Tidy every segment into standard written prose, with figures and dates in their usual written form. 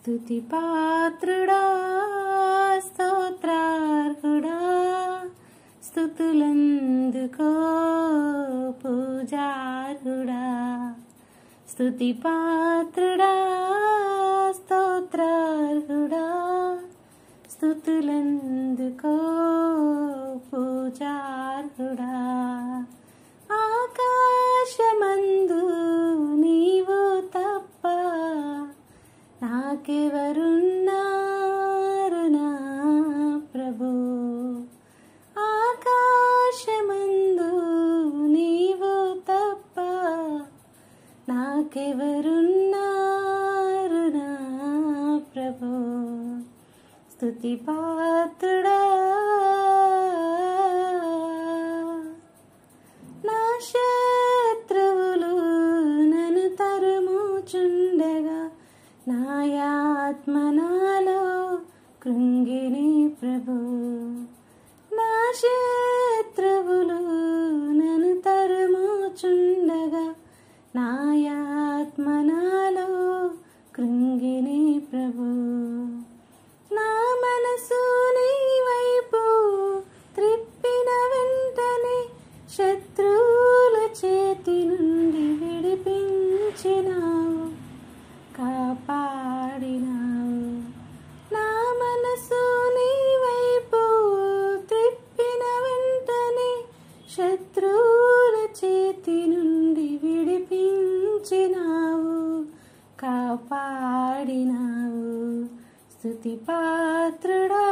స్తుతి పాత్రుడా స్తోత్రార్హుడా స్తుతులందుకో పూజార్హుడా స్తుతి పాత్రుడా స్తోత్రార్హుడా స్తుతులందుకో పూజార్హుడా ఆకాశమందు నీవు తప్ప నాకెవరున్నారు నా ప్రభు ఆకాశమందు నీవు తప్ప నాకెవరున్నారు నా ప్రభు స్తుతి పాత్రుడా నా శత్రువులు నన్ను తరుముచుండగా నా ఆత్మ నాలో కృంగిని ప్రభు నా శత్రువులు నన్ను తరుముచుండగా నా ఆత్మ నాలో కృంగిని ప్రభు నా మనసు నీ వైపు త్రిప్పిన వెంటనే శత్రువుల చేతి నుండి విడిపించినావు కాపాడినావు నా మనసు నీ వైపు త్రిప్పిన వెంటనే శత్రువుల చేతి నుండి విడిపించినావు కాపాడినావు స్తుతి పాత్రుడా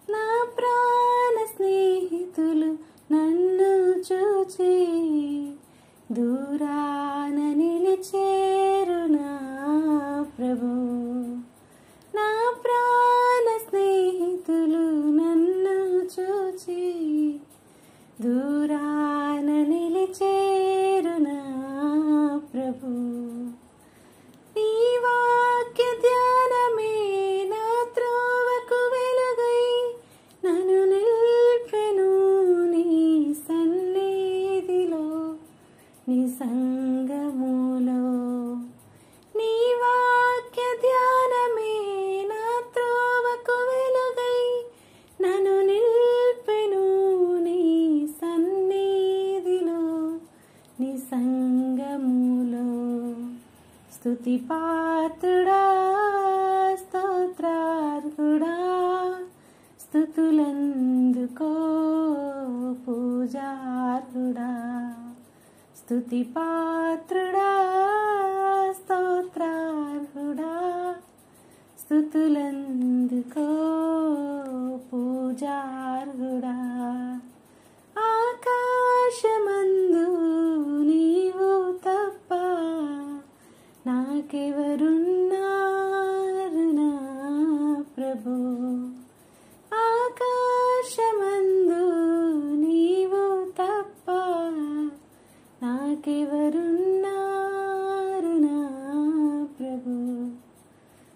నా ప్రాణ స్నేహితులు నన్ను చూచి దూరాన నిలిచేరు నా ప్రభు నా ప్రాణ స్నేహితులు నన్ను చూచి దూరాన నిలిచేరు నా ప్రభు నీ వాక్య ధ్యానమే నా త్రోవకు వెలుగై నన్ను నిల్పెను నీ సన్నిధిలో నీ సంగములో నీ వాక్య ధ్యానమే నా త్రోవకు వెలుగై నన్ను నిల్పెను నీ సన్నిధిలో నీ సంగములో స్తుతి పాత్రుడా స్తోత్రార్హుడా స్తుతులందుకో పూజార్హుడా స్తుతి పాత్రుడా స్తోత్రార్హుడా స్తుతులందుకో పూజార్హుడా ఆకాశమందు నీవు తప్ప నాకెవరున్నారు నా ప్రభు ఆకాశమందు నీవు తప్ప నాకెవరున్నారు నా ప్రభు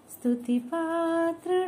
స్తుతి పాత్రుడా